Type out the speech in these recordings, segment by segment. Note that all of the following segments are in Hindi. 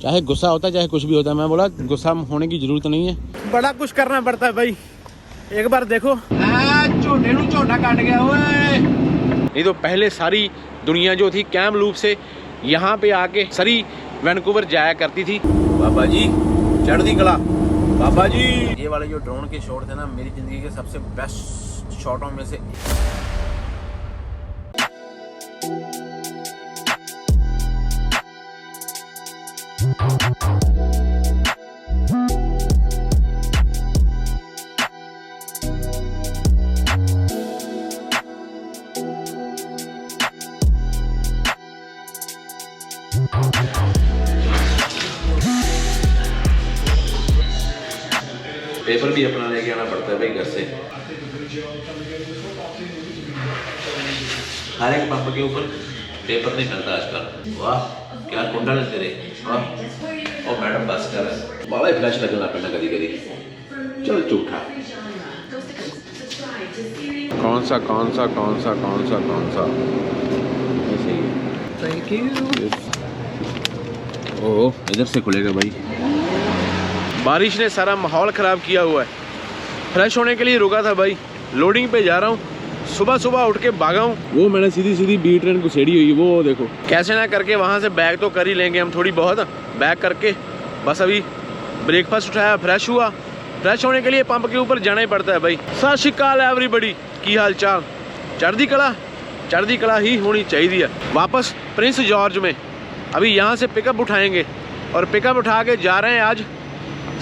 चाहे गुस्सा होता है चाहे कुछ भी होता है। मैं बोला गुस्सा होने की जरूरत नहीं है, बड़ा कुछ करना पड़ता है भाई। एक बार देखो झोटे नू झोटा काट गया ओए। नहीं तो पहले सारी दुनिया जो थी कैमलूप से यहाँ पे आके सरी वैंकूवर जाया करती थी। बाबा जी चढ़ती कला बाबा जी। ये वाले जो ड्रोन के शॉट थे ना मेरी जिंदगी के सबसे बेस्ट शॉटों में से। पेपर भी अपना लेके आना पड़ता है भाई घर से। हर एक पंप के ऊपर पेपर नहीं मिलता आजकल। वाह क्या कुंडल है तेरे। वाह ओ मैडम बस कर बाबा फ्लैश लगना पड़ना कभी कभी। चल झूठा कौन सा कौन सा कौन सा कौन सा कौन सा। Thank you. ओह इधर से खुलेगा भाई। बारिश ने सारा माहौल ख़राब किया हुआ है। फ्रेश होने के लिए रुका था भाई, लोडिंग पे जा रहा हूँ। सुबह सुबह उठ के भागा हूँ। वो मैंने सीधी सीधी बी ट्रेन को सेड़ी हुई। वो देखो कैसे ना करके वहाँ से बैग तो कर ही लेंगे हम थोड़ी बहुत। बैग करके बस अभी ब्रेकफास्ट उठाया, फ्रेश हुआ। फ्रेश होने के लिए पंप के ऊपर जाना ही पड़ता है भाई। सत श्री अकाल एवरीबॉडी, की हाल चाल। चढ़ती कला ही होनी चाहिए। वापस प्रिंस जॉर्ज में अभी यहाँ से पिकअप उठाएंगे और पिकअप उठा के जा रहे हैं आज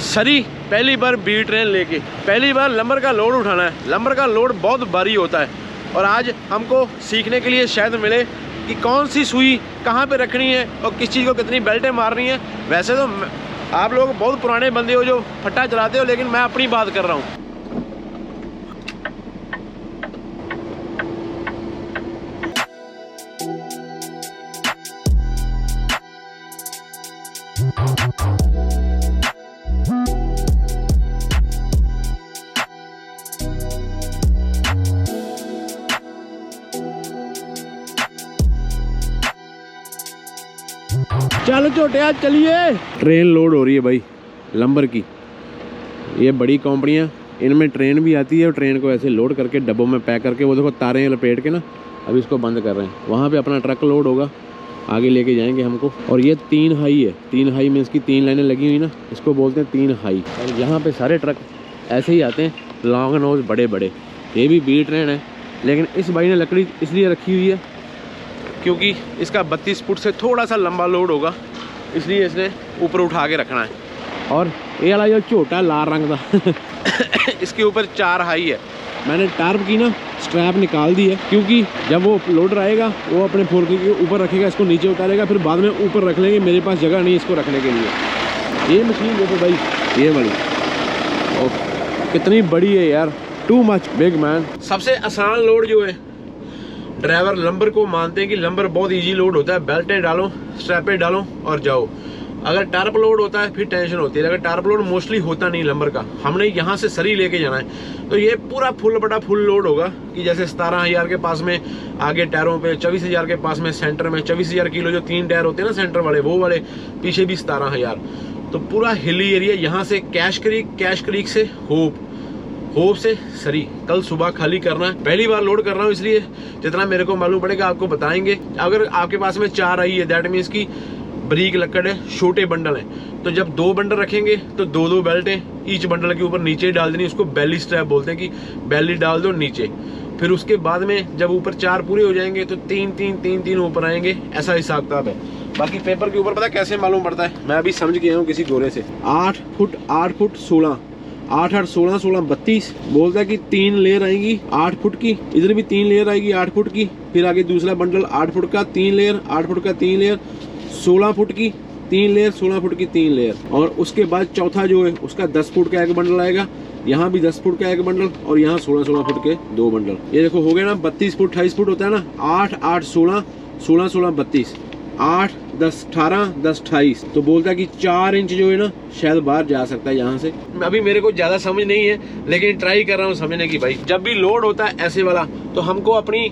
सरी। पहली बार बी ट्रेन लेके पहली बार लंबर का लोड उठाना है। लंबर का लोड बहुत भारी होता है और आज हमको सीखने के लिए शायद मिले कि कौन सी सुई कहाँ पे रखनी है और किस चीज़ को कितनी बेल्टें मारनी है। वैसे तो आप लोग बहुत पुराने बंदे हो जो फट्टा चलाते हो, लेकिन मैं अपनी बात कर रहा हूँ। चलो छोटे चलिए। ट्रेन लोड हो रही है भाई लंबर की। ये बड़ी कंपनियां इनमें ट्रेन भी आती है और ट्रेन को ऐसे लोड करके डब्बों में पैक करके वो देखो तारें लपेट के ना अभी इसको बंद कर रहे हैं। वहाँ पे अपना ट्रक लोड होगा, आगे लेके जाएंगे हमको। और ये 3 हाई है। 3 हाई में इसकी 3 लाइनें लगी हुई ना, इसको बोलते हैं 3 हाई। और यहाँ पे सारे ट्रक ऐसे ही आते हैं, लॉन्ग नोज बड़े बड़े। ये भी बी ट्रेन है, लेकिन इस भाई ने लकड़ी इसलिए रखी हुई है क्योंकि इसका 32 फुट से थोड़ा सा लंबा लोड होगा, इसलिए इसने ऊपर उठा के रखना है। और ये वाला जो छोटा लाल रंग का इसके ऊपर 4 हाई है। मैंने टार्प की ना स्ट्रैप निकाल दी है क्योंकि जब वो लोडर आएगा वो अपने फोर्क के ऊपर रखेगा, इसको नीचे उतारेगा, फिर बाद में ऊपर रख लेंगे। मेरे पास जगह नहीं इसको रखने के लिए। ये मशीन देखो भाई, ये वाली कितनी बड़ी है यार, टू मच बिग मैन। सबसे आसान लोड जो है ड्राइवर लंबर को मानते हैं कि लंबर बहुत इजी लोड होता है। बेल्टें डालो, स्ट्रैपें डालो और जाओ। अगर टार्प लोड होता है फिर टेंशन होती है। अगर टार्प लोड मोस्टली होता नहीं लंबर का, हमने यहाँ से सरी लेके जाना है तो ये पूरा फुल बटा फुल लोड होगा कि जैसे 17,000 के पास में आगे टायरों पे, 24,000 के पास में सेंटर में 24,000 किलो जो 3 टायर होते हैं ना सेंटर वाले, वो वाले पीछे भी 17,000। तो पूरा हिली एरिया यहाँ से कैश क्रीक से होप से सरी कल सुबह खाली करना है। पहली बार लोड कर रहा हूँ इसलिए जितना मेरे को मालूम पड़ेगा आपको बताएंगे। अगर आपके पास में 4 आई है दैट मीन्स की बरीक लकड़ है, छोटे बंडल है, तो जब 2 बंडल रखेंगे तो 2 बेल्टें ईच बंडल के ऊपर नीचे डाल देनी। उसको बेली स्ट्रैप बोलते हैं कि बेली डाल दो नीचे। फिर उसके बाद में जब ऊपर 4 पूरे हो जाएंगे तो 3 ऊपर आएंगे। ऐसा हिसाब किताब है। बाकी पेपर के ऊपर पता कैसे मालूम पड़ता है, मैं अभी समझ गया हूँ किसी गोरे से। 8 फुट 16 8 8 16 16 32 बोलता है कि 3 लेयर आएंगी 8 फुट की। इधर भी 3 लेयर आएगी 8 फुट की। फिर आगे दूसरा बंडल 8 फुट का 3 लेयर, 8 फुट का 3 लेयर, 16 फुट की 3 लेयर, 16 फुट की 3 लेयर। और उसके बाद चौथा जो है उसका 10 फुट का एक बंडल आएगा। यहाँ भी 10 फुट का एक बंडल और यहाँ 16 फुट के 2 बंडल। ये देखो हो गया ना 32 फुट 28 फुट होता है ना। 8 8 16 16 16 32 8 10 18 10 28। तो बोलता है कि 4 इंच जो है ना शायद बाहर जा सकता है यहाँ से। अभी मेरे को ज्यादा समझ नहीं है लेकिन ट्राई कर रहा हूँ समझने की। भाई जब भी लोड होता है ऐसे वाला तो हमको अपनी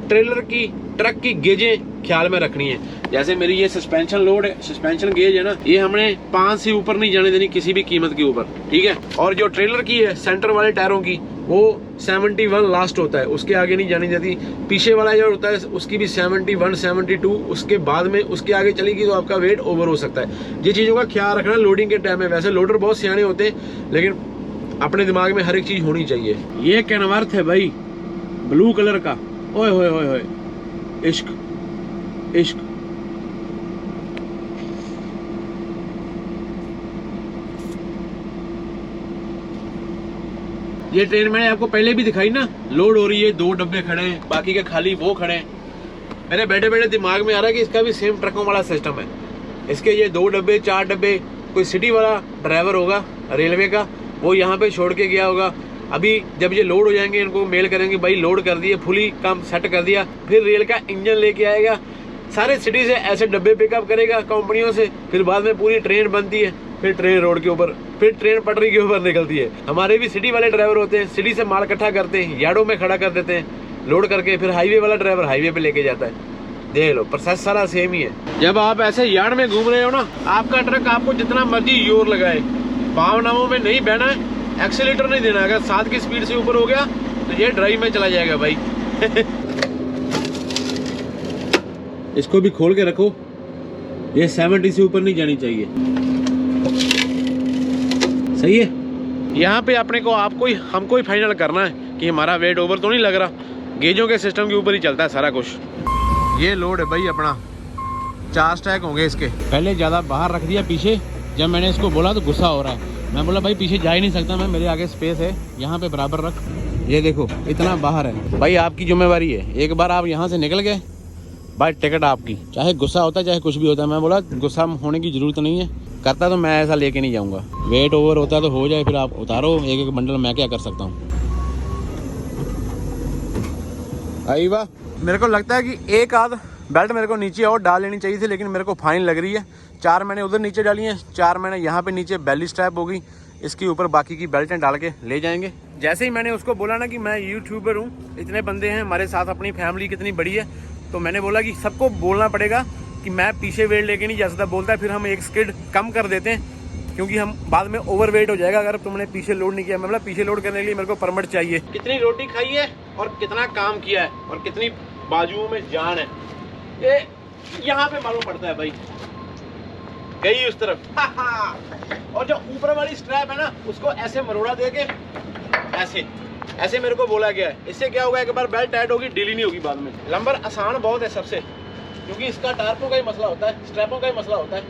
ट्रेलर की ट्रक की गेजें ख्याल में रखनी है। जैसे मेरी ये सस्पेंशन लोड है, सस्पेंशन गेज है ना, ये हमने 5 से ऊपर नहीं जाने देनी किसी भी कीमत के ऊपर, ठीक है। और जो ट्रेलर की है सेंटर वाले टायरों की, वो 71 लास्ट होता है, उसके आगे नहीं जानी जाती। पीछे वाला जो होता है उसकी भी 71 72, उसके बाद में उसके आगे चलेगी तो आपका वेट ओवर हो सकता है। ये चीज़ों का ख्याल रखना लोडिंग के टाइम में। वैसे लोडर बहुत सियाने होते हैं, लेकिन अपने दिमाग में हर एक चीज़ होनी चाहिए। ये कैनवर्थ है भाई, ब्लू कलर का, ओए होए होए होए, इश्क इश्क। ये ट्रेन मैंने आपको पहले भी दिखाई ना, लोड हो रही है, 2 डब्बे खड़े हैं, बाकी के खाली वो खड़े हैं। मेरे बैठे बैठे दिमाग में आ रहा है कि इसका भी सेम ट्रकों वाला सिस्टम है। इसके ये 2 डब्बे 4 डब्बे, कोई सिटी वाला ड्राइवर होगा रेलवे का, वो यहाँ पे छोड़ के गया होगा। अभी जब ये लोड हो जाएंगे इनको मेल करेंगे, भाई लोड कर दिए, फुली काम सेट कर दिया, फिर रेल का इंजन लेके आएगा, सारे सिटी से ऐसे डब्बे पिकअप करेगा कंपनियों से, फिर बाद में पूरी ट्रेन बनती है, फिर ट्रेन रोड के ऊपर, फिर ट्रेन पटरी के ऊपर निकलती है। हमारे भी सिटी वाले ड्राइवर होते हैं, सिटी से माल इकट्ठा करते हैं, यार्डों में खड़ा कर देते हैं, लोड करके फिर हाईवे वाला ड्राइवर हाईवे पे लेके जाता है। देख लो, प्रोसेस सारा सेम ही है। जब आप ऐसे यार्ड में घूम रहे हो ना, आपका ट्रक आपको जितना मर्जी जोर लगाए, भावनाओं में नहीं बहना है, एक्सीलेटर नहीं देना। अगर 7 की स्पीड से ऊपर हो गया तो ये ड्राइव में चला जाएगा भाई। इसको भी खोल के रखो, ये 70 से ऊपर नहीं जानी चाहिए, सही है। यहाँ पे अपने को आपको ही हमको ही फाइनल करना है कि हमारा वेट ओवर तो नहीं लग रहा। गेजों के सिस्टम के ऊपर ही चलता है सारा कुछ। ये लोड है भाई अपना, 4 स्टैक होंगे इसके। पहले ज़्यादा बाहर रख दिया पीछे, जब मैंने इसको बोला तो गुस्सा हो रहा है। मैं बोला भाई पीछे जा ही नहीं सकता मैं, मेरे आगे स्पेस है, यहाँ पे बराबर रख। ये देखो इतना बाहर है भाई, आपकी जिम्मेवारी है। एक बार आप यहाँ से निकल गए भाई, टिकट आपकी, चाहे गुस्सा होता है चाहे कुछ भी होता है। मैं बोला गुस्सा होने की जरूरत नहीं है, करता तो मैं ऐसा लेके नहीं जाऊँगा। वेट ओवर होता है तो हो जाए, फिर आप उतारो एक एक बंडल, मैं क्या कर सकता हूँ। आई वाह, मेरे को लगता है कि एक आध बेल्ट मेरे को नीचे और डाल लेनी चाहिए थी, लेकिन मेरे को फाइन लग रही है। 4 मैंने उधर नीचे डाली हैं, 4 मैंने यहाँ पे नीचे बेली स्ट्रैप हो गई, इसके ऊपर बाकी की बेल्टें डाल के ले जाएंगे। जैसे ही मैंने उसको बोला ना कि मैं यूट्यूबर हूँ, इतने बंदे हैं हमारे साथ, अपनी फैमिली कितनी बड़ी है, तो मैंने बोला कि सबको बोलना पड़ेगा कि मैं पीछे वेट लेके नहीं जा सकता। बोलता है फिर हम एक स्किड कम कर देते हैं, क्योंकि हम बाद में ओवर वेट हो जाएगा अगर तुमने पीछे लोड नहीं किया। मैं बोला पीछे लोड करने के लिए मेरे को परमिट चाहिए। कितनी रोटी खाई है और कितना काम किया है और कितनी बाजुओं में जान है, ये यहाँ पे मालूम पड़ता है भाई। गई उस तरफ। और जो ऊपर वाली स्ट्रैप है ना, उसको ऐसे मरोड़ा दे के ऐसे ऐसे मेरे को बोला गया है। इससे क्या होगा, एक बार बेल्ट टाइट होगी, ढीली नहीं होगी बाद में। लंबर आसान बहुत है सबसे, क्योंकि इसका टार्पों का ही मसला होता है, स्ट्रैपों का ही मसला होता है।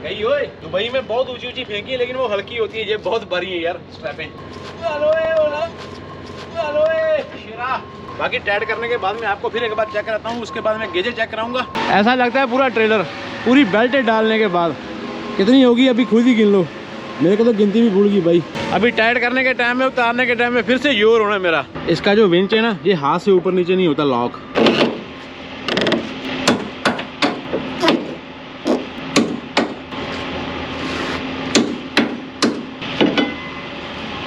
गई ओए, दुबई में बहुत ऊंची ऊंची फेंकी है, लेकिन वो हल्की होती है, ये बहुत भारी है यार स्ट्रैपें। बाकी टाइट करने के बाद में आपको फिर एक बार चेक कराता हूँ, उसके बाद मैं गेजें चेक कराऊंगा। ऐसा लगता है पूरा ट्रेलर, पूरी बेल्ट डालने के बाद कितनी होगी अभी खुद ही गिन लो, मेरे को तो गिनती भी भूल गई भाई। अभी टाइट करने के टाइम में, उतारने के टाइम में फिर से जोर होना मेरा। इसका जो विंच है ना, ये हाथ से ऊपर नीचे नहीं होता, लॉक।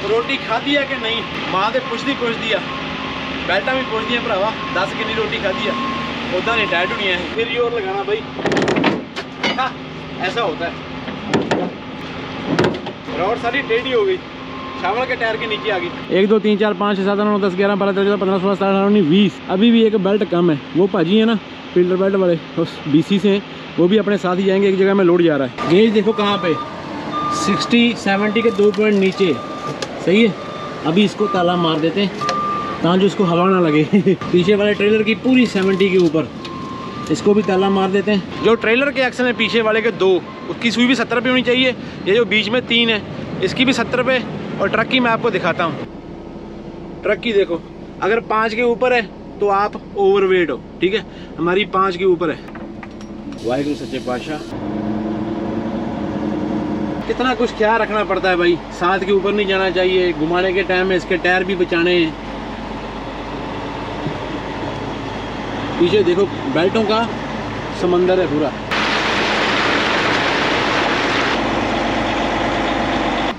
रोटी खाधी है कि नहीं, मां से पुछदी दिया, बेल्टा भी पुछ दिया भरावा, 10 कितनी रोटी खाधी है, उदा नहीं टाइट होनी है, फिर जोर लगाना भाई। हाँ, ऐसा होता है। रॉड सारी टेढ़ी हो गई, शावल के टायर के नीचे आ गई। 1 2 3 4 5 6 7 8 9 10 11 12 13 14 15 16 17 18 19 20। अभी भी एक बेल्ट कम है, वो भाजी है ना फिल्टर बेल्ट वाले, उस BC से हैं, वो भी अपने साथ ही जाएंगे। एक जगह में लोड जा रहा है। गेज देखो कहाँ पे, 60 70 के 2 पॉइंट नीचे, सही है। अभी इसको ताला मार देते हैं ताकि इसको हवा ना लगे। पीछे वाले ट्रेलर की पूरी 70 के ऊपर, इसको भी ताला मार देते हैं। जो ट्रेलर के एक्शन है पीछे वाले के 2, उसकी सुई भी 70 पे होनी चाहिए। ये जो बीच में 3 है, इसकी भी 70 पे। और ट्रक की मैं आपको दिखाता हूँ, ट्रक की देखो, अगर 5 के ऊपर है तो आप ओवरवेट हो, ठीक है। हमारी 5 के ऊपर है। वाहिगुरु सच्चे पातशाह, कितना कुछ ख्याल रखना पड़ता है भाई। 7 के ऊपर नहीं जाना चाहिए, घुमाने के टाइम में इसके टायर भी बचाने हैं। पीछे देखो बेल्टों का समंदर है पूरा।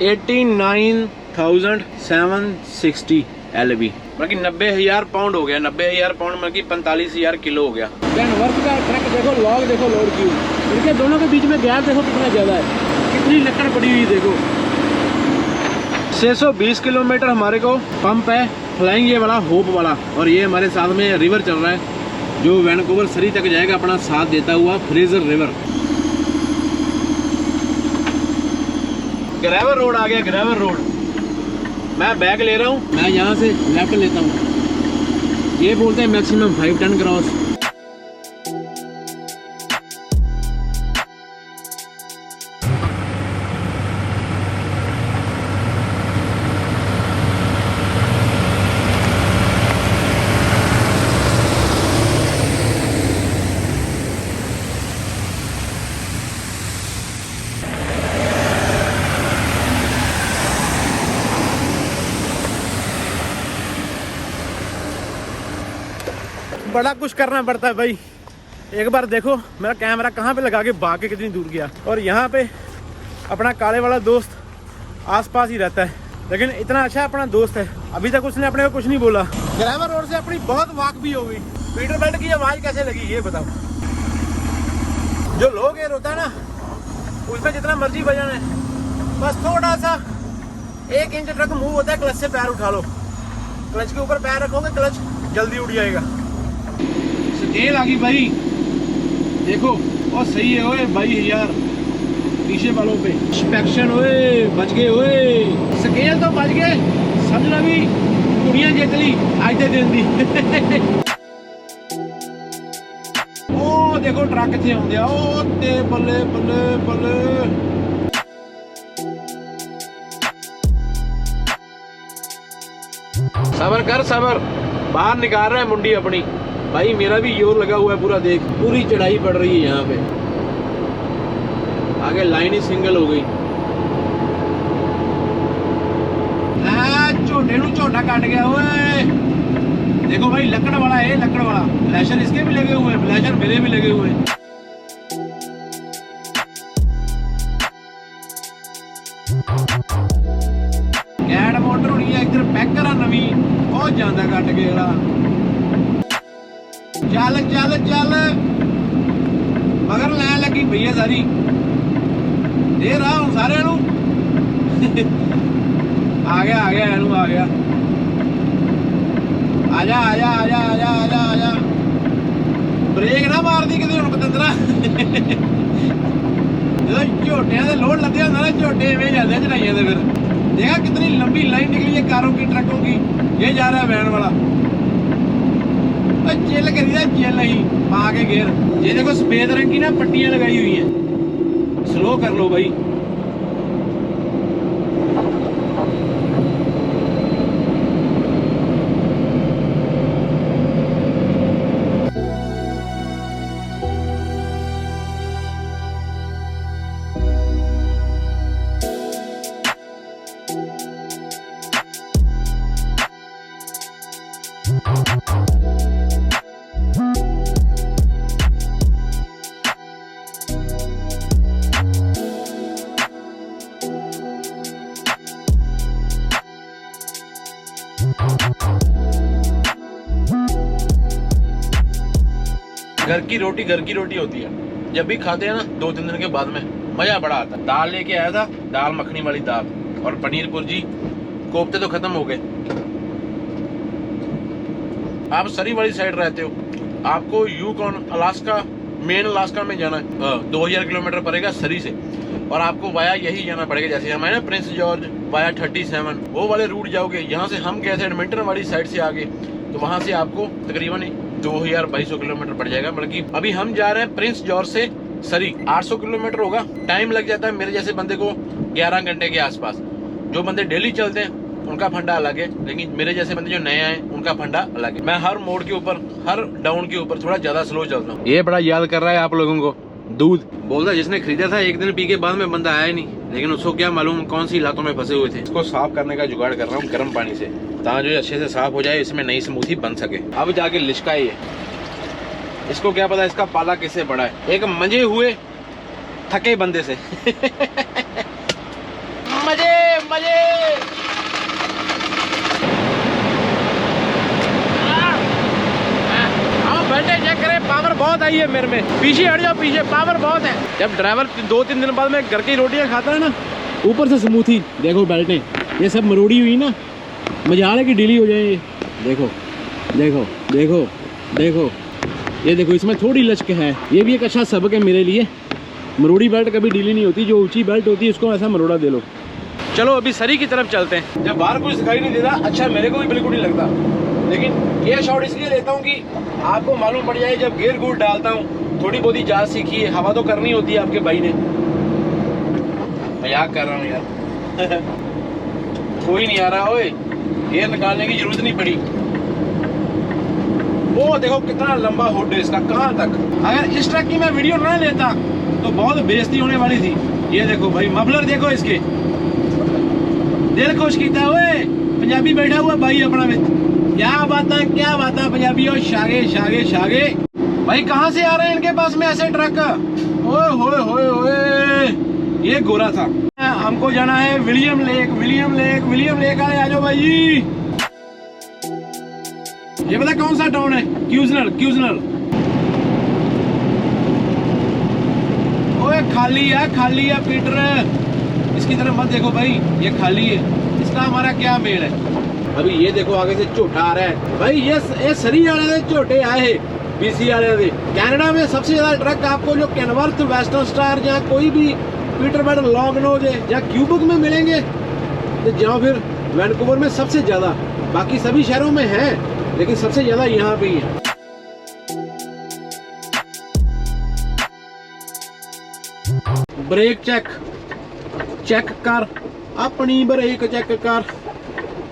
89,760 LB, मतलब कि 90,000 पाउंड हो गया। 90,000 पाउंड मतलब कि 45,000 किलो हो गया। वर्क का ट्रक देखो, लॉग देखो, लोड की इनके दोनों के बीच में गैप देखो कितना ज़्यादा है, कितनी लकड़ पड़ी हुई देखो। 620 किलोमीटर हमारे को पंप है फ्लाइंग ये वाला, होप वाला। और ये हमारे साथ में रिवर चल रहा है जो वैनकूवर सरी तक जाएगा अपना साथ देता हुआ, फ्रेजर रिवर। ग्रेवर रोड आ गया, ग्रेवर रोड। मैं बैग ले रहा हूँ, मैं यहाँ से लेफ्ट लेता हूँ। ये बोलते हैं मैक्सिमम 5 टन क्रॉस। बड़ा कुछ करना पड़ता है भाई। एक बार देखो मेरा कैमरा कहाँ पे लगा के भाग के कितनी दूर गया। और यहाँ पे अपना काले वाला दोस्त आसपास ही रहता है, लेकिन इतना अच्छा अपना दोस्त है, अभी तक उसने अपने को कुछ नहीं बोला। ग्रेवर रोड से अपनी बहुत वाक भी हो गई। पीटर बेल्ट की आवाज़ कैसे लगी ये बताओ। जो लो गेयर होता है ना उसमें जितना मर्जी वजन है, बस थोड़ा सा 1 इंच ट्रक मूव होता है, क्लच से पैर उठा लो, क्लच के ऊपर पैर रखोगे क्लच जल्दी उठ जाएगा। स्केल आ गई भाई देखो, और सही है ओए 22,000 पीछे वालों पे। इंस्पेक्शन ओए बच गए ओए, स्केल तो बच गए, समझना भी कुड़ियां जीत ली आज दे दिन दी। ओ देखो ट्रक इतने आउंदे आ, ओ ते बल्ले बल्ले बल्ले। सबर कर सबर, बाहर निकाल रहा है मुंडी अपनी भाई। मेरा भी जोर लगा हुआ है पूरा, देख पूरी चढ़ाई पड़ रही है यहाँ पे। आगे लाइन ही सिंगल हो गई। झोटे नू झोटा काट गया ओए। देखो भाई लकड़ वाला है, लकड़ वाला। फ्लैशर इसके भी लगे हुए हैं, फ्लैशर मेरे भी लगे हुए हैं। कैट मोटर होनी है इधर, पैकर आ नवी बहुत ज्यादा कट गया। चल चल चल मगर लै लगी भैया सारी दे रहा हूँ सारे आ गया आ गया एनू आ गया। आजा आजा आजा आजा आजा आजा, ब्रेक ना मार दी किते हुण पतंदरा। जो झोटियां दे लोड लगे होंगे ना, झोटे इवें जाते चढ़ाइयां दे। फिर देखा कितनी लंबी लाइन निकली है कारों की, ट्रकों की। ये जा रहा है वैन वाला, चिल करी चिल ही पा के गेर। ये देखो सफेद रंग की ना पट्टियां लगाई हुई हैं, स्लो कर लो भाई। घर की रोटी होती है। जब भी खाते हैं ना 2-3 दिन के बाद में मजा बड़ा आता है। दाल लेके आया था, दाल मखनी वाली दाल और पनीर पुर्जी। कोफ्ते तो खत्म हो गए। आप सरी वाली साइड रहते हो, आपको यूकॉन अलास्का, मेन अलास्का में जाना है। 2000 किलोमीटर पड़ेगा सरी से, और आपको वाया यही जाना पड़ेगा। जैसे हम है ना प्रिंस जॉर्ज वाया 37, वो वाले रूट जाओगे। यहाँ से हम गए थे एडमिंटन वाली साइड से आगे, तो वहां से आपको तकरीबन 2200 किलोमीटर पड़ जाएगा। मतलब कि अभी हम जा रहे हैं प्रिंस जॉर्ज से सरी, 800 किलोमीटर होगा। टाइम लग जाता है मेरे जैसे बंदे को 11 घंटे के आसपास। जो बंदे डेली चलते हैं उनका फंडा अलग है, लेकिन मेरे जैसे बंदे जो नए आए उनका फंडा अलग है। मैं हर मोड़ के ऊपर, हर डाउन के ऊपर थोड़ा ज्यादा स्लो चलता हूँ। ये बड़ा याद कर रहा है आप लोगों को। दूध बोलता जिसने खरीदा था, एक दिन पी के बाद में बंदा आया नहीं, लेकिन उसको क्या मालूम कौन सी इलाकों में फंसे हुए थे। इसको साफ करने का जुगाड़ कर रहा हूँ गर्म पानी से, ताकि जो अच्छे से साफ हो जाए, इसमें नई स्मूथी बन सके। अब जाके लिशका है, इसको क्या पता इसका पाला किससे बड़ा है, एक मंजे हुए थके बंदे से। मजे मजे। करे, पावर बहुत आई है मेरे में। पीछे हट जाओ, पीछे पावर बहुत है। जब ड्राइवर 2-3 दिन बाद में घर की रोटियां खाता है ना, ऊपर से स्मूथी देखो, बेल्टें ये सब मरोड़ी हुई ना, मजाल है कि ढीली हो जाए। देखो देखो देखो देखो, ये देखो इसमें थोड़ी लचक है। ये भी एक अच्छा सबक है मेरे लिए। मरोड़ी बेल्ट कभी ढीली नहीं होती, जो ऊंची बेल्ट होती है उसको ऐसा मरोड़ा दे लो। चलो अभी सरी की तरफ चलते हैं। जब बाहर कुछ दिखाई नहीं देता, अच्छा मेरे को भी बिल्कुल नहीं लगता, लेकिन ये शॉट इसलिए लेता हूँ कि आपको मालूम पड़ जाए। जब गेयर गुड़ डालता हूँ, थोड़ी बहुत ही जांच सीखी है, हवा तो करनी होती है आपके भाई ने। मजाक कर रहा हूँ यार। कोई नहीं आ रहा, ओए गेयर निकालने की जरूरत नहीं पड़ी। वो देखो कितना लंबा हुड है इसका, कहाँ तक। अगर इस ट्रक की मैं वीडियो ना लेता तो बहुत बेइज्जती होने वाली थी। ये देखो भाई, मफलर देखो इसके, दिल खुश कीता हुए। पंजाबी बैठा हुआ भाई अपना में, क्या बात है पंजाबी हो। शागे शागे शागे भाई, कहाँ से आ रहे हैं इनके पास में ऐसे ट्रक। ओए होए होए होए, ये गोरा था। हमको जाना है विलियम लेक। विलियम लेक आ जाओ भाई। ये पता कौन सा टाउन है? क्यूजनल। ओए खाली है पीटर, इसकी तरफ मत देखो भाई, ये खाली है। इसका हमारा क्या मेल है। अभी ये देखो आगे से झोटा आ रहा है भाई। ये सरी वाले से झोटे आए हैं, बीसी वाले से। कनाडा में सबसे ज्यादा ट्रक आपको जो कैनवर्थ, वेस्टर्न स्टार या कोई भी पीटरबर्ग, लॉन्गनोज या क्यूबेक में मिलेंगे, तो जहाँ फिर वैनकूवर में सबसे ज्यादा। बाकी सभी शहरों में है, लेकिन सबसे ज्यादा यहाँ पे ही है। ब्रेक चेक कर, अपनी ब्रेक चेक कर,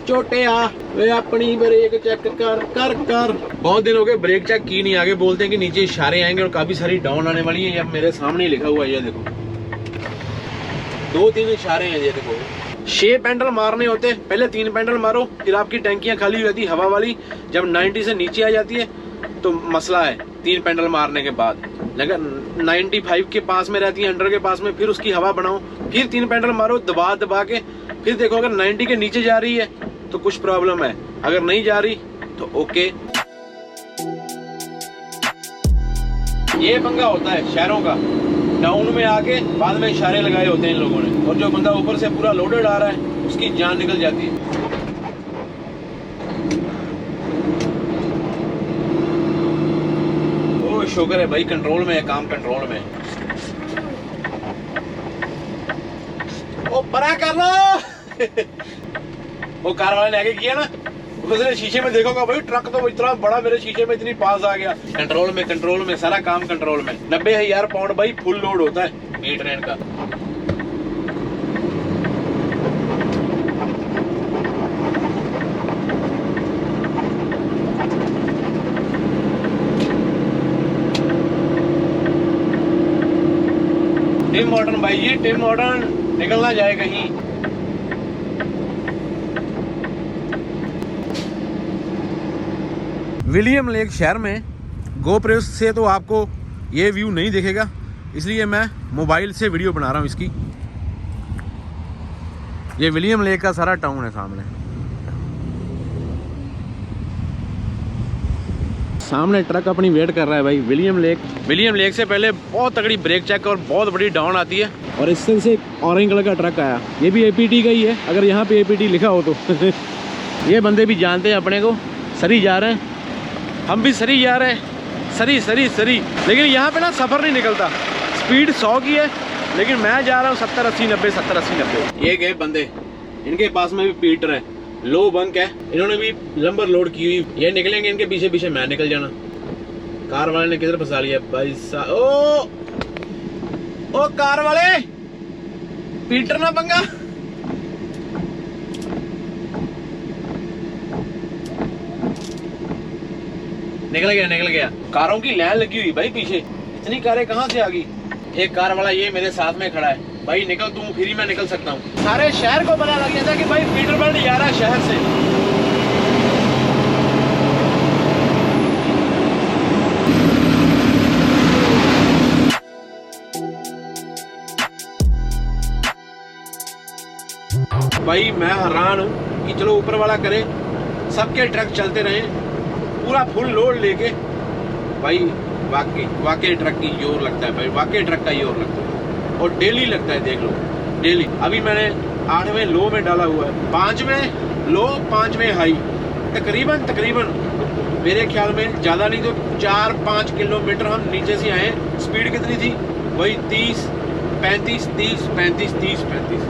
छोटे वे अपनी ब्रेक चेक कर। बहुत दिन हो गए ब्रेक चेक की नहीं। आगे बोलते हैं कि नीचे इशारे आएंगे और काफी सारी डाउन आने वाली है। ये मेरे सामने ही लिखा हुआ है, ये देखो 2-3 इशारे हैं। ये देखो 6 पेंडल मारने होते, पहले 3 पेंडल मारो, फिर आपकी टैंकियां खाली हो जाती हवा वाली। जब 90 से नीचे आ जाती है तो मसला है 3 पेंडल मारने के बाद। लेकिन 95 के पास में रहती है, 100 के पास में, फिर उसकी हवा बनाओ, फिर 3 पेंडल मारो दबा के। फिर देखो अगर 90 के नीचे जा रही है तो कुछ प्रॉब्लम है, अगर नहीं जा रही तो ओके। ये पंगा होता है शहरों का, डाउन में आके बाद में इशारे लगाए होते हैं इन लोगों ने, और जो बंदा ऊपर से पूरा लोडेड आ रहा है उसकी जान निकल जाती है। ओ शुक्र है भाई, कंट्रोल में है, काम कंट्रोल में। ओ बड़ा कर लो। वो कार वाले ने आगे किया ना, उसने शीशे में देखोगा भाई, ट्रक तो इतना बड़ा मेरे शीशे में इतनी पास आ गया। कंट्रोल में सारा काम कंट्रोल में। 90,000 पाउंड भाई फुल लोड होता है ई ट्रेन का। टिम मॉर्टन भाई, ये टिम मॉर्टन निकलना जाए कहीं। विलियम लेक शहर में गोप्रो से तो आपको ये व्यू नहीं दिखेगा, इसलिए मैं मोबाइल से वीडियो बना रहा हूँ इसकी। ये विलियम लेक का सारा टाउन है सामने। सामने ट्रक अपनी वेट कर रहा है भाई। विलियम लेक से पहले बहुत तगड़ी ब्रेक चेक और बहुत बड़ी डाउन आती है। और इससे से ऑरेंज कलर का ट्रक आया, ये भी APT का ही है, अगर यहाँ पे APT लिखा हो तो। ये बंदे भी जानते हैं अपने को, सरी जा रहे हैं, हम भी सरी जा रहे हैं। सरी लेकिन यहाँ पे ना सफ़र नहीं निकलता। स्पीड 100 की है, लेकिन मैं जा रहा हूँ 70-80-90। ये गए बंदे, इनके पास में भी पीटर है, लो बंक है, इन्होंने भी लंबर लोड की हुई। ये निकलेंगे, इनके पीछे पीछे मैं निकल जाना। कार वाले ने किधर फंसा लिया भाई साहब। ओ कार वाले, पीटर ना पंगा। निकल गया। कारों की लाइन लगी हुई भाई पीछे, इतनी कारें कहाँ से आ गई। एक कार वाला ये मेरे साथ में खड़ा है, भाई निकल तू, फिर ही मैं निकल सकता हूँ। सारे शहर को पता लग गया था कि भाई पीटरबर्ग जा रहा है शहर से। भाई मैं हैरान हूँ कि चलो ऊपर वाला करे, सबके ट्रक चलते रहे पूरा फुल लोड लेके। भाई वाकई ट्रक की जोर लगता है भाई, वाकई ट्रक का जोर लगता है और डेली लगता है, देख लो डेली। अभी मैंने 8वें लो में डाला हुआ है, 5वें लो 5वें हाई, तकरीबन मेरे ख्याल में ज़्यादा नहीं तो 4-5 किलोमीटर हम नीचे से आए। स्पीड कितनी थी? वही 30-35 30-35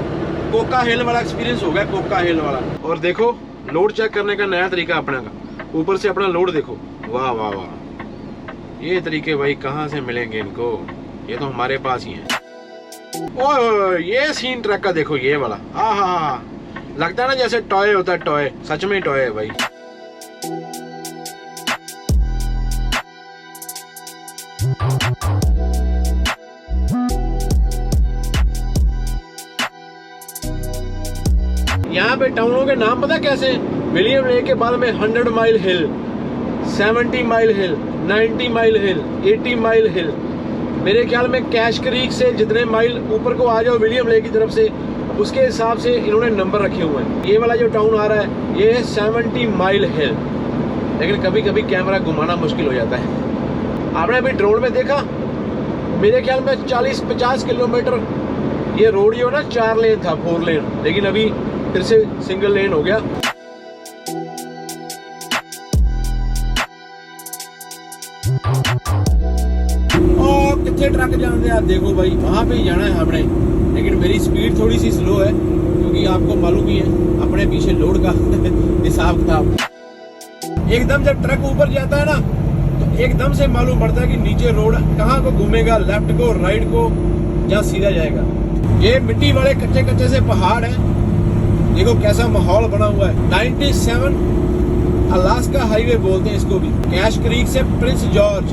कोका हिल वाला एक्सपीरियंस हो गया, कोका हिल वाला। और देखो लोड चेक करने का नया तरीका अपने का, ऊपर से अपना लोड देखो, वाह वाह वाह। ये तरीके भाई कहाँ से मिलेंगे इनको, ये तो हमारे पास ही है। ओह ये सीन ट्रक का देखो, ये वाला हाँ, लगता है ना जैसे टॉय होता है, टॉय, सच में टॉय है भाई। यहाँ पे टाउनों के नाम पता कैसे? विलियम लेक के बाद में 100 माइल हिल, 70 माइल हिल, 90 माइल हिल, 80 माइल हिल। मेरे ख्याल में कैश क्रीक से जितने माइल ऊपर को आ जाओ विलियम लेक की तरफ से, उसके हिसाब से इन्होंने नंबर रखे हुए हैं। ये वाला जो टाउन आ रहा है ये है 70 माइल हिल, लेकिन कभी कभी कैमरा घुमाना मुश्किल हो जाता है। आपने अभी ड्रोन में देखा, मेरे ख्याल में 40-50 किलोमीटर ये रोड जो ना 4 लेन था, 4 लेन, लेकिन अभी फिर से सिंगल लेन हो गया। और कितने ट्रक जाते हैं देखो भाई, वहां पे जाना है हमने, लेकिन मेरी स्पीड थोड़ी सी स्लो है क्योंकि आपको मालूम ही है अपने पीछे लोड का हिसाब किताब। एकदम जब ट्रक ऊपर जाता है ना तो एकदम से मालूम पड़ता है कि नीचे रोड कहाँ को घूमेगा, लेफ्ट को, राइट को, या सीधा जाएगा। ये मिट्टी वाले कच्चे से पहाड़ है, देखो कैसा माहौल बना हुआ है। 97 अलास्का हाईवे बोलते हैं इसको भी। कैश क्रीक से प्रिंस जॉर्ज,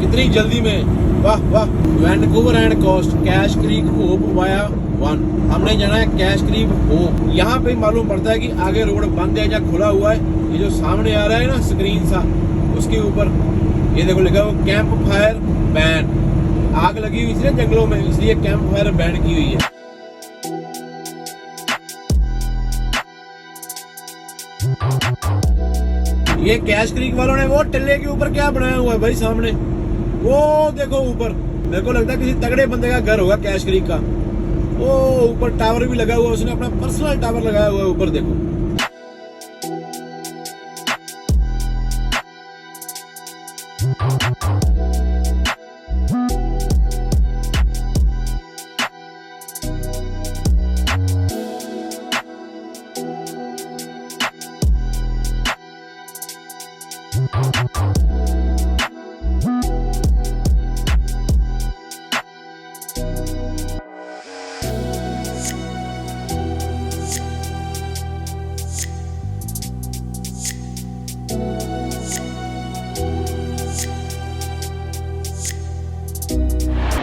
कितनी जल्दी में, वाह वाह। Vancouver and coast, Cache Creek Hope via 1, हमने जाना है कैश क्रीक होप। यहाँ पे मालूम पड़ता है कि आगे रोड बंद है या खुला हुआ है। ये जो सामने आ रहा है ना स्क्रीन सा, उसके ऊपर ये देखो लिखा हुआ कैंप फायर बैन। आग लगी हुई थी ना जंगलों में, इसलिए कैंप फायर बैन की हुई है। ये कैश क्रीक वालों ने वो टिल्ले के ऊपर क्या बनाया हुआ है भाई सामने, वो देखो ऊपर। मेरे को लगता है किसी तगड़े बंदे का घर होगा कैश क्रीक का। वो ऊपर टावर भी लगा हुआ, उसने अपना पर्सनल टावर लगाया हुआ है ऊपर, देखो।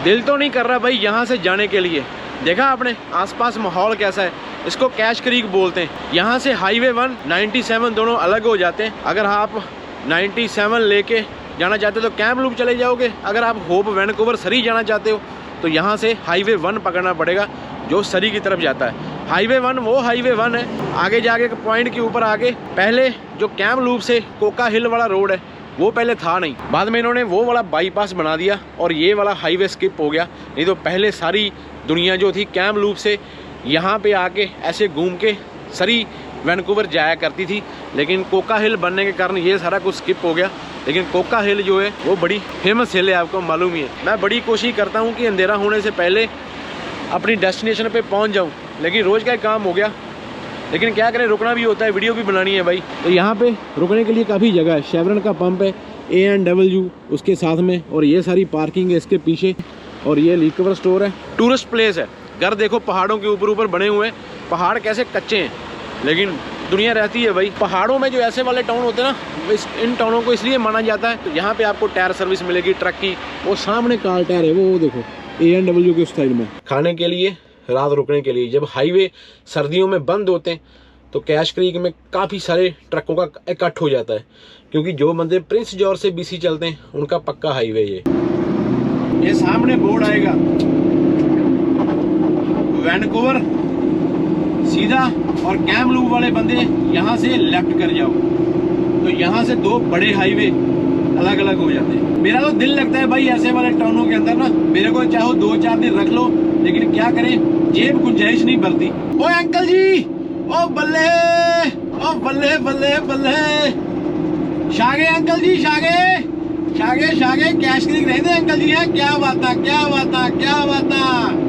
दिल तो नहीं कर रहा भाई यहाँ से जाने के लिए। देखा आपने आसपास माहौल कैसा है। इसको कैश क्रीक बोलते हैं। यहाँ से हाईवे 1, 97 दोनों अलग हो जाते हैं। अगर आप 97 लेके जाना चाहते हो तो कैंप लूप चले जाओगे। अगर आप होप वैनकूवर सरी जाना चाहते हो तो यहाँ से हाईवे 1 पकड़ना पड़ेगा जो सरी की तरफ जाता है। हाईवे 1 वो हाईवे 1 है। आगे जाके पॉइंट के ऊपर आगे पहले जो कैंप लूप से कोका हिल वाला रोड है वो पहले था नहीं, बाद में इन्होंने वो वाला बाईपास बना दिया और ये वाला हाईवे स्किप हो गया। नहीं तो पहले सारी दुनिया जो थी कैंप लूप से यहाँ पे आके ऐसे घूम के सरी वैनकूवर जाया करती थी, लेकिन कोका हिल बनने के कारण ये सारा कुछ स्किप हो गया। लेकिन कोका हिल जो है वो बड़ी फेमस हिल है, आपको मालूम ही है। मैं बड़ी कोशिश करता हूँ कि अंधेरा होने से पहले अपनी डेस्टिनेशन पे पहुँच जाऊँ, लेकिन रोज़ का काम हो गया। लेकिन क्या करें, रुकना भी होता है, वीडियो भी बनानी है भाई। तो यहाँ पे रुकने के लिए काफ़ी जगह है। शेवरन का पंप है, A&W उसके साथ में, और ये सारी पार्किंग है इसके पीछे, और ये लिकवर स्टोर है। टूरिस्ट प्लेस है। घर देखो पहाड़ों के ऊपर ऊपर बने हुए हैं। पहाड़ कैसे कच्चे हैं लेकिन दुनिया रहती है भाई। पहाड़ों में जो ऐसे वाले टाउन होते हैं ना, इन टाउनों को इसलिए माना जाता है। तो यहाँ पे आपको टायर सर्विस मिलेगी ट्रक की। वो सामने कार टायर है, वो देखो A&W के उस साइड में। खाने के लिए, रात रुकने के लिए। जब हाईवे सर्दियों में बंद होते हैं तो कैश क्रीक में काफ़ी सारे ट्रकों का इकट्ठ हो जाता है, क्योंकि जो बंदे प्रिंस जॉर्ज से BC चलते हैं उनका पक्का हाईवे ये सामने बोर्ड आएगा वैनकूवर सीधा, और कैंप लूप वाले बंदे यहाँ से लेफ्ट कर जाओ। तो यहाँ से 2 बड़े हाईवे अलग अलग हो जाते हैं। मेरा तो दिल लगता है भाई ऐसे वाले टाउनों के अंदर ना, मेरे को चाहो 2-4 दिन रख लो, लेकिन क्या करें, जेब गुंजाइश नहीं भरती। ओ अंकल जी, ओ बल्ले, ओ बल्ले बल्ले बल्ले, शागे अंकल जी, शागे शागे शागे, कैश क्लिक नहीं दे अंकल जी। है क्या बात है, क्या बात है, क्या बात है।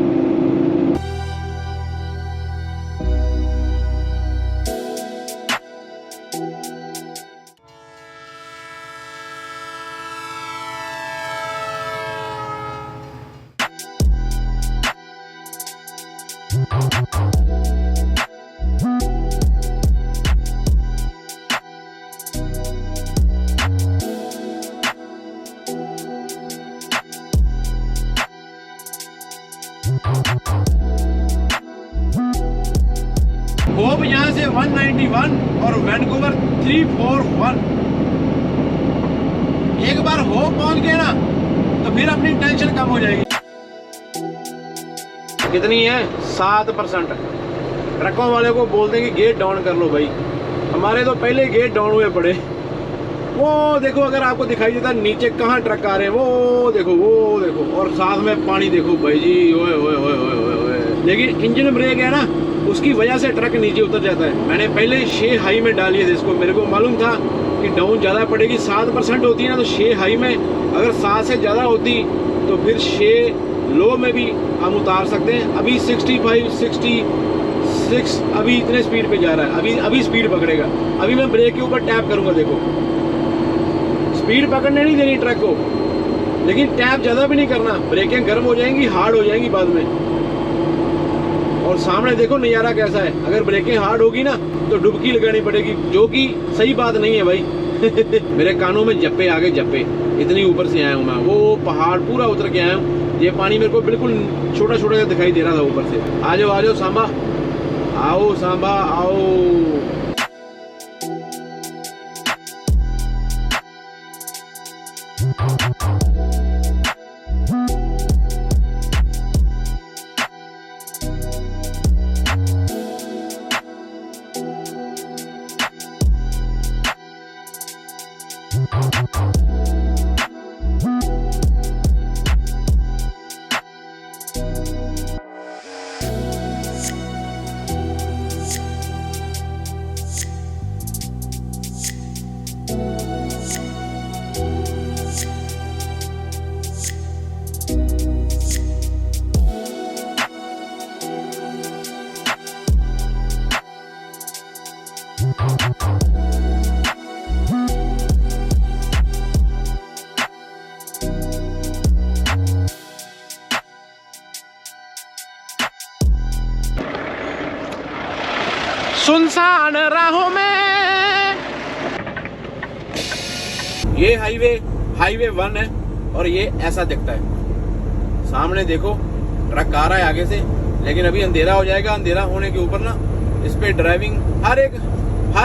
होप यहाँ से 191 और वैनकूवर 341। एक बार होप पहुंच गए ना तो फिर अपनी टेंशन कम हो जाएगी। कितनी है? 7%। ट्रकों वाले को बोल दें कि गेट डाउन कर लो भाई। हमारे तो पहले गेट डाउन हुए पड़े। वो देखो, अगर आपको दिखाई देता नीचे कहाँ ट्रक आ रहे हैं, वो देखो, और साथ में पानी देखो भाई जी। ओए ओए ओए ओए ओए। लेकिन इंजन ब्रेक है ना, उसकी वजह से ट्रक नीचे उतर जाता है। मैंने पहले 6 हाई में डाली है इसको, मेरे को मालूम था कि डाउन ज़्यादा पड़ेगी। 7% होती है ना, तो 6 हाई में अगर 7 से ज़्यादा होती तो फिर 6 लो में भी हम उतार सकते हैं। अभी 65, 66 अभी इतने स्पीड पे जा रहा है। अभी स्पीड पकड़ेगा। अभी मैं ब्रेक के ऊपर टैप करूँगा, देखो स्पीड पकड़ने नहीं देनी ट्रक को, लेकिन टैप ज़्यादा भी नहीं करना, ब्रेकें गर्म हो जाएंगी, हार्ड हो जाएंगी बाद में। और सामने देखो नज़ारा कैसा है। अगर ब्रेकें हार्ड होगी ना तो डुबकी लगानी पड़ेगी, जो कि सही बात नहीं है भाई। मेरे कानों में जप्पे आ गए, जप्पे। इतनी ऊपर से आया हूँ मैं, वो पहाड़ पूरा उतर के आया हूँ। ये पानी मेरे को बिल्कुल छोटा छोटा दिखाई दे रहा था ऊपर से। आ जाओ सांबा, आओ सांबा आओ। सुनसान राहों में। ये हाईवे 1 है और ये ऐसा दिखता है। सामने देखो ट्रक आ रहा है आगे से, लेकिन अभी अंधेरा हो जाएगा। अंधेरा होने के ऊपर ना इस पे ड्राइविंग, हर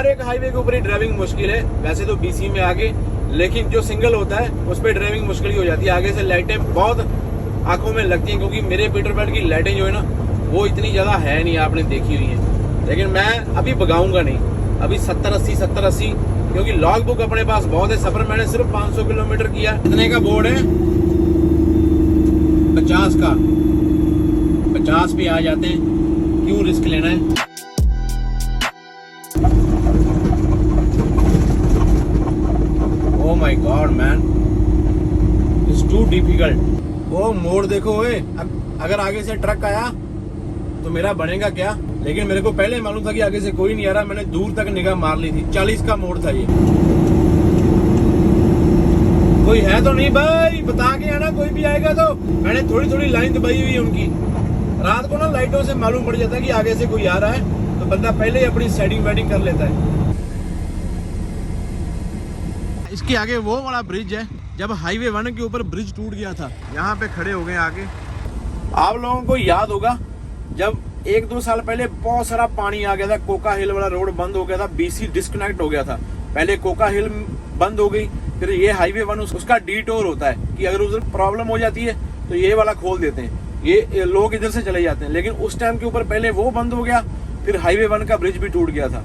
एक हाईवे के ऊपर ही ड्राइविंग मुश्किल है। वैसे तो BC में आगे, लेकिन जो सिंगल होता है उस पर ड्राइविंग मुश्किल ही हो जाती है। आगे से लाइटें बहुत आंखों में लगती हैं, क्योंकि मेरे पीटरबर्ग की लाइटें जो है ना वो इतनी ज़्यादा है नहीं, आपने देखी हुई है। लेकिन मैं अभी भगाऊंगा नहीं, अभी 70-80, क्योंकि लॉग बुक अपने पास बहुत है। सफर मैंने सिर्फ 500 किलोमीटर किया। कितने का बोर्ड है? 50 का। 50 पे आ जाते हैं, क्यों रिस्क लेना है। Oh my God man, it's too difficult. वो मोड़ देखो, अगर आगे से ट्रक आया तो मेरा बनेगा क्या। लेकिन मेरे को पहले मालूम था कि आगे से कोई नहीं आ रहा। मैंने दूर तक निगाह मार ली थी। 40 का मोड़ था ये। कोई है तो नहीं भाई, बता के आना कोई भी आएगा तो। मैंने थोड़ी लाइन दबाई हुई है उनकी। रात को ना लाइटों से मालूम पड़ जाता है कि आगे से कोई आ रहा है, तो बंदा पहले ही अपनी सेटिंग वेटिंग कर लेता है। इसके आगे वो वाला ब्रिज है, जब हाईवे 1 के ऊपर ब्रिज टूट गया था, यहाँ पे खड़े हो गए आगे। आप लोगों को याद होगा जब 1-2 साल पहले बहुत सारा पानी आ गया था, कोका हिल वाला रोड बंद हो गया था, BC डिस्कनेक्ट हो गया था। पहले कोका हिल बंद हो गई, फिर ये हाईवे 1 उसका डिटोर होता है कि अगर उधर प्रॉब्लम हो जाती है तो ये वाला खोल देते हैं, ये लोग इधर से चले जाते हैं। लेकिन उस टाइम के ऊपर पहले वो बंद हो गया, फिर हाईवे 1 का ब्रिज भी टूट गया था।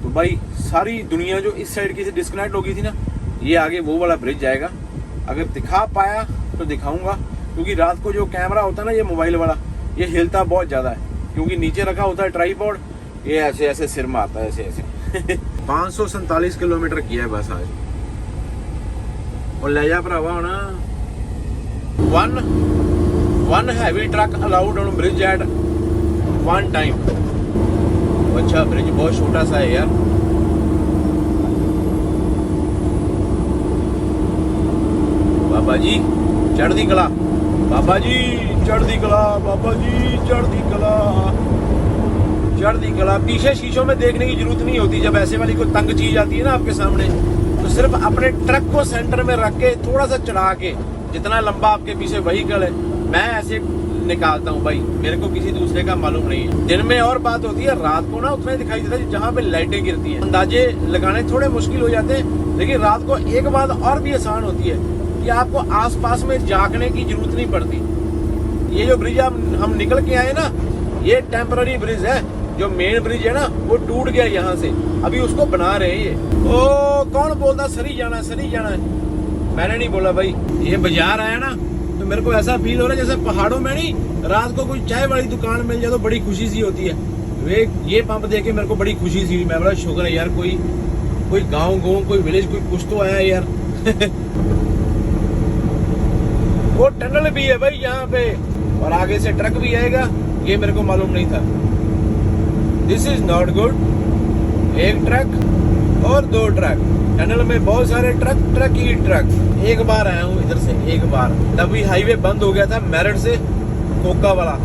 तो भाई सारी दुनिया जो इस साइड की से डिस्कनेक्ट हो गई थी ना, ये आगे वो वाला ब्रिज जाएगा। अगर दिखा पाया तो दिखाऊंगा, क्योंकि रात को जो कैमरा होता है ना ये मोबाइल वाला, ये हिलता बहुत ज़्यादा है, क्योंकि नीचे रखा होता है ट्राईपॉड, ये ऐसे ऐसे सिर में आता है ऐसे ऐसे 547 किलोमीटर किया है बस आज। और ले जा भरावा होना one heavy truck allowed on bridge at one time. अच्छा ब्रिज बहुत छोटा सा है यार। बाबा जी चढ़दी कला, बाबा जी चढ़दी कला, बाबा जी चढ़दी कला, चढ़दी कला। पीछे शीशों में देखने की जरूरत नहीं होती। जब ऐसे वाली कोई तंग चीज आती है ना आपके सामने, तो सिर्फ अपने ट्रक को सेंटर में रख के थोड़ा सा चढ़ा के, जितना लंबा आपके पीछे व्हीकल है, मैं ऐसे निकालता हूँ भाई, मेरे को किसी दूसरे का मालूम नहीं है। दिन में और बात होती है, रात को ना उतना ही दिखाई देता है जहाँ पे लाइटें गिरती हैं। अंदाजे लगाने थोड़े मुश्किल हो जाते हैं, लेकिन रात को एक बात और भी आसान होती है कि आपको आसपास में झांकने की जरूरत नहीं पड़ती। ये जो ब्रिज हम निकल के आए ना, ये टेम्पररी ब्रिज है। जो मेन ब्रिज है ना वो टूट गया यहाँ से, अभी उसको बना रहे हैं ये। ओ कौन बोलता सरी जाना है, सरी जाना है? मैंने नहीं बोला भाई। ये बाजार आया ना तो मेरे को ऐसा फील हो रहा है जैसे पहाड़ों में नहीं, रात को कोई चाय वाली दुकान मिल जाए तो बड़ी खुशी सी होती है। वे ये पंप देख के मेरे को बड़ी खुशी सी हुई। मैं बड़ा शुक्र है यार, कोई गाँव कोई विलेज कोई कुछ तो आया यार। वो टनल भी है भाई यहाँ पे, और आगे से ट्रक भी आएगा, ये मेरे को मालूम नहीं था। This is not good. एक ट्रक और दो ट्रक, टनल में बहुत सारे ट्रक ही ट्रक। एक बार आया हूँ इधर से, एक बार, तभी हाईवे बंद हो गया था मेरठ से कोका वाला।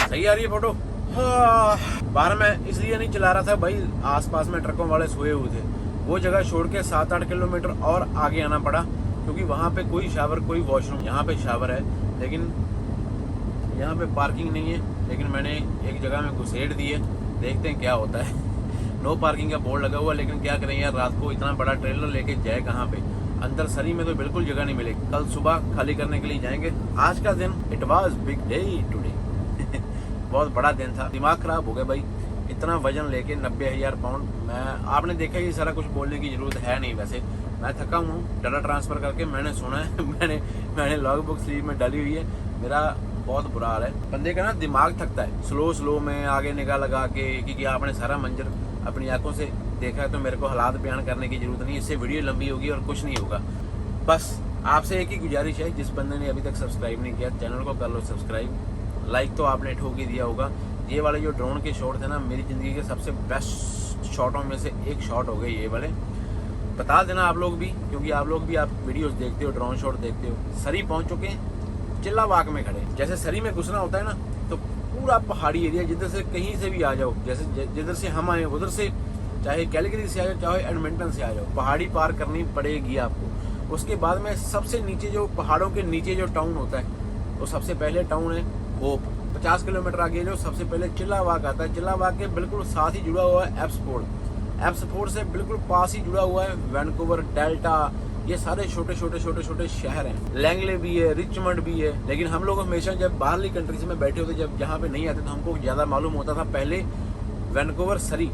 सही आ रही है फोटो। बाहर मैं इसलिए नहीं चला रहा था भाई, आसपास में ट्रकों वाले सोए हुए थे। वो जगह छोड़ के 7-8 किलोमीटर और आगे आना पड़ा, क्योंकि वहाँ पे कोई शावर कोई वॉशरूम, यहाँ पे शावर है लेकिन यहाँ पे पार्किंग नहीं है। लेकिन मैंने एक जगह में घुसेड़ दी है, देखते हैं क्या होता है। नो पार्किंग का बोर्ड लगा हुआ, लेकिन क्या करें यार, रात को इतना बड़ा ट्रेलर लेके जाए कहाँ पे? अंदर सरी में तो बिल्कुल जगह नहीं मिलेगी। कल सुबह खाली करने के लिए जाएंगे। आज का दिन it was big day today. बहुत बड़ा दिन था। दिमाग खराब हो गया भाई, इतना वजन लेके 90,000 पाउंड। मैं आपने देखा ये सारा कुछ बोलने की जरूरत है नहीं। वैसे मैं थका हूँ डाटा ट्रांसफर करके, मैंने सुना है मैंने लॉग बुक स्लीव में डाली हुई है। मेरा बहुत बुरा हाल है। बंदे का ना दिमाग थकता है स्लो में आगे निगाह लगा के, क्योंकि आपने सारा मंजर अपनी आंखों से देखा है, तो मेरे को हालात बयान करने की जरूरत नहीं। इससे वीडियो लंबी होगी और कुछ नहीं होगा। बस आपसे एक ही गुजारिश है, जिस बंदे ने अभी तक सब्सक्राइब नहीं किया चैनल को कर लो सब्सक्राइब। लाइक तो आपने ठोक ही दिया होगा। ये वाले जो ड्रोन के शॉट थे ना, मेरी ज़िंदगी के सबसे बेस्ट शॉटों में से एक शॉट हो गए ये वाले। बता देना आप लोग भी, क्योंकि आप लोग भी आप वीडियोस देखते हो, ड्रोन शॉट देखते हो। सरी पहुंच चुके हैं, चिल्ला वाक में खड़े। जैसे सरी में घुसना होता है ना, तो पूरा पहाड़ी एरिया, जिधर से कहीं से भी आ जाओ, जैसे जिधर से हम आए उधर से, चाहे कैलगरी से आ जाओ चाहे एडमिंटन से आ जाओ, पहाड़ी पार करनी पड़ेगी आपको। उसके बाद में सबसे नीचे जो पहाड़ों के नीचे जो टाउन होता है, वो सबसे पहले टाउन है होप। 50 किलोमीटर आगे जो सबसे पहले चिल्ला वाक आता है। चिल्ला वाक के बिल्कुल साथ ही जुड़ा हुआ है एब्सफोर्ड। एब्सफोर्ड से बिल्कुल पास ही जुड़ा हुआ है वैंकूवर, डेल्टा, ये सारे छोटे छोटे शहर हैं। लैंगले भी है, रिचमंड भी है। लेकिन हम लोग हमेशा जब बाहरली कंट्रीज में बैठे होते, जब यहाँ पे नहीं आते, तो हमको ज़्यादा मालूम होता था पहले वैंकूवर, सरी,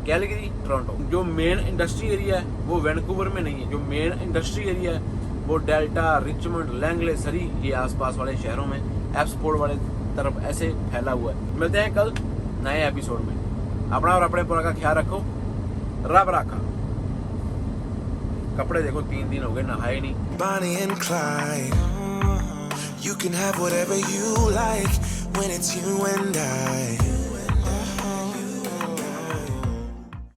कैलगरी, टोरंटो। जो मेन इंडस्ट्री एरिया है वो वैंकूवर में नहीं है। जो मेन इंडस्ट्री एरिया है वो डेल्टा, रिचमंड, लैंगले, सरी, ये आसपास वाले शहरों में, एब्सफोर्ड वाले तरफ ऐसे फैला हुआ है। मिलते हैं कल नए एपिसोड में। अपना और अपने पूरा का ख्याल रखो। रब रखा। कपड़े देखो 3 दिन हो गए नहाए नहीं। Bonnie and Clyde, you can have whatever you like when it's you and I.